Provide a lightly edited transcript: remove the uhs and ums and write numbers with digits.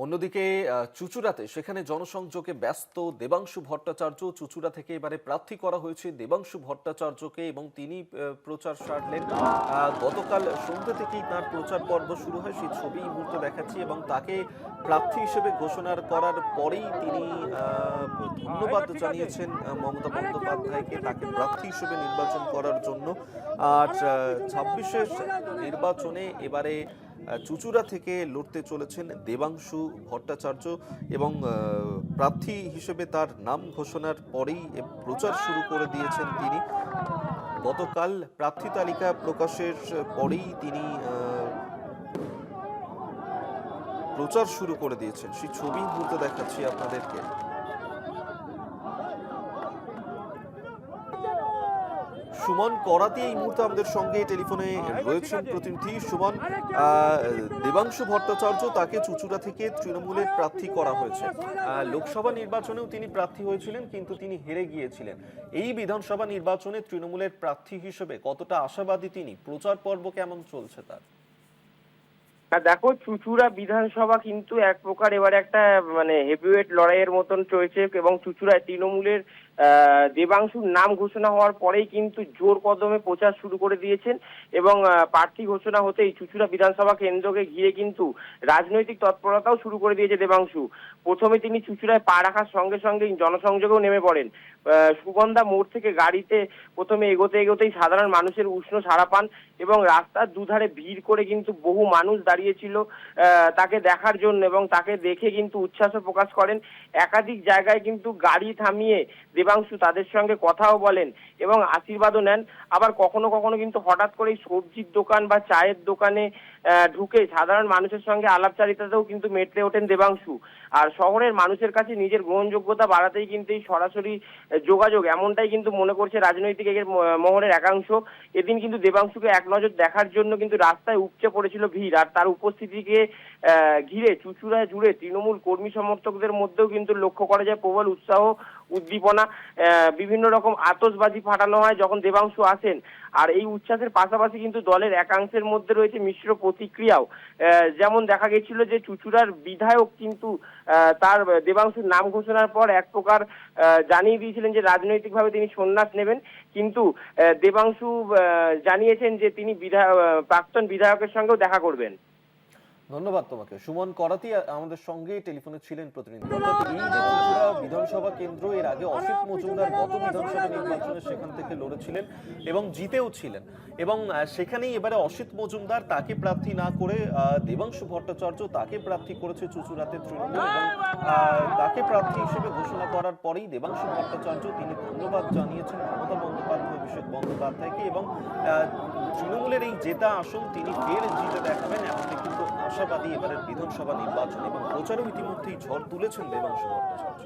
অন্যদিকে চুঁচুড়াতে সেখানে জনসংযোগে ব্যস্ত দেবাংশু ভট্টাচার্য। চুঁচুড়া থেকে এবারে প্রার্থী করা হয়েছে দেবাংশু ভট্টাচার্যকে এবং তিনি প্রচার সারলেন। গতকাল সন্ধ্যা থেকেই তার প্রচার পর্ব শুরু হয়, সেই ছবি এই মুহূর্তে দেখাচ্ছি। এবং তাকে প্রার্থী হিসেবে ঘোষণার করার পরেই তিনি ধন্যবাদ জানিয়েছেন মমতা বন্দ্যোপাধ্যায়কে তাকে প্রার্থী হিসেবে নির্বাচন করার জন্য। আর 26-এর নির্বাচনে এবারে চুঁচুড়া থেকে লড়তে চলেছেন দেবাংশু ভট্টাচার্য এবং প্রার্থী হিসেবে তার নাম ঘোষণার পরেই প্রচার শুরু করে দিয়েছেন তিনি। গতকাল প্রার্থী তালিকা প্রকাশের পরেই তিনি প্রচার শুরু করে দিয়েছেন, সেই ছবি মুহূর্তে দেখাচ্ছি আপনাদেরকে। সুমন করাতি এই মুহূর্তে আমাদের সঙ্গে টেলিফোনে রয়েছেন প্রতিনিধি। সুমন, দেবাংশু ভট্টাচার্য তাকে চুঁচুড়া থেকে তৃণমূলের প্রার্থী করা হয়েছে। লোকসভা নির্বাচনেও তিনি প্রার্থী হয়েছিলেন, কিন্তু তিনি হেরে গিয়েছিলেন। এই বিধানসভা নির্বাচনে তৃণমূলের প্রার্থী হিসেবে কতটা আশাবাদী তিনি? প্রচার পর্ব কেমন চলছে তার? দেখো, চুঁচুড়া বিধানসভা কিন্তু এক প্রকার এবারে একটা হেভিওয়েট লড়াইয়ের মতন চলছে এবং চুঁচুড়ায় তৃণমূলের দেবাংশুর নাম ঘোষণা হওয়ার পরেই কিন্তু জোর কদমে প্রচার শুরু করে দিয়েছেন এবং প্রার্থী ঘোষণা হতেই চুঁচুড়া বিধানসভা কেন্দ্রকে ঘিরে কিন্তু রাজনৈতিক তৎপরতাও শুরু করে দিয়েছে দেবাংশু। প্রথমে তিনি চুঁচুড়ায় পা রাখার সঙ্গে সঙ্গে জনসংযোগেও নেমে পড়েন। সুগন্ধা মোড় থেকে গাড়িতে প্রথমে এগোতেই সাধারণ মানুষের উষ্ণ সাড়া পান এবং রাস্তার দুধারে ভিড় করে কিন্তু বহু মানুষ দাঁড়িয়েছিল তাকে দেখার জন্য এবং তাকে দেখে কিন্তু উচ্ছ্বাস প্রকাশ করেন। একাধিক জায়গায় কিন্তু গাড়ি থামিয়ে দেবাংশু তাদের সঙ্গে কথাও বলেন এবং আশীর্বাদও নেন। আবার কখনো কখনো কিন্তু হঠাৎ করেই সবজির দোকান বা চায়ের দোকানে ঢুকে সাধারণ মানুষের সঙ্গে আলাপচারিতাতেও কিন্তু মেতে ওঠেন দেবাংশু। আর শহরের মানুষের কাছে নিজের গ্রহণযোগ্যতা বাড়াতেই কিন্তু এই সরাসরি যোগাযোগ, এমনটাই কিন্তু মনে করছে রাজনৈতিক মহলের একাংশ। এদিন কিন্তু দেবাংশুকে এক নজর দেখার জন্য কিন্তু রাস্তায় উপচে পড়েছিল ভিড়। আর তার উপস্থিতিকে ঘিরে চুঁচুড়া জুড়ে তৃণমূল কর্মী সমর্থকদের মধ্যেও কিন্তু লক্ষ্য করা যায় প্রবল উৎসাহ, উদ্দীপনা। বিভিন্ন রকম আতশবাজি ফাটানো হয় যখন দেবাংশু আসেন। আর এই উচ্ছ্বাসের পাশাপাশি কিন্তু দলের একাংশের মধ্যে রয়েছে মিশ্র প্রতিক্রিয়াও। যেমন দেখা গেছিল যে চুঁচুড়ার বিধায়ক কিন্তু তার দেবাংশুর নাম ঘোষণার পর এক প্রকার জানিয়ে দিয়েছিলেন যে রাজনৈতিকভাবে তিনি সন্ন্যাস নেবেন, কিন্তু দেবাংশু জানিয়েছেন যে তিনি প্রাক্তন বিধায়কের সঙ্গেও দেখা করবেন। ধন্যবাদ তোমাকে। সুমন করাতি আমাদের সঙ্গে টেলিফোনে ছিলেন প্রতিনিধি। অর্থাৎ এই যে চুঁচুড়া বিধানসভা কেন্দ্র, এর আগে অসিত মজুমদার গত বিধানসভা নির্বাচনে সেখান থেকে লড়েছিলেন এবং জিতেও ছিলেন। এবং সেখানেই এবারে অসিত মজুমদার তাকে প্রার্থী না করে দেবাংশু ভট্টাচার্য তাকে প্রার্থী করেছে চুঁচুড়াতে তৃণমূল। এবং তাকে প্রার্থী হিসেবে ঘোষণা করার পরেই দেবাংশু ভট্টাচার্য তিনি ধন্যবাদ জানিয়েছেন মমতা বন্দ্যোপাধ্যায়, অভিষেক বন্দ্যোপাধ্যায়কে এবং তৃণমূলের এই জেতা আসন তিনি ফের জিতে দেখাবেন, এমনকি কিন্তু আশাবাদী এবারের বিধানসভা নির্বাচন। এবং প্রচারেও ইতিমধ্যেই ঝড় তুলেছেন দেবাংশু ভট্টাচার্য।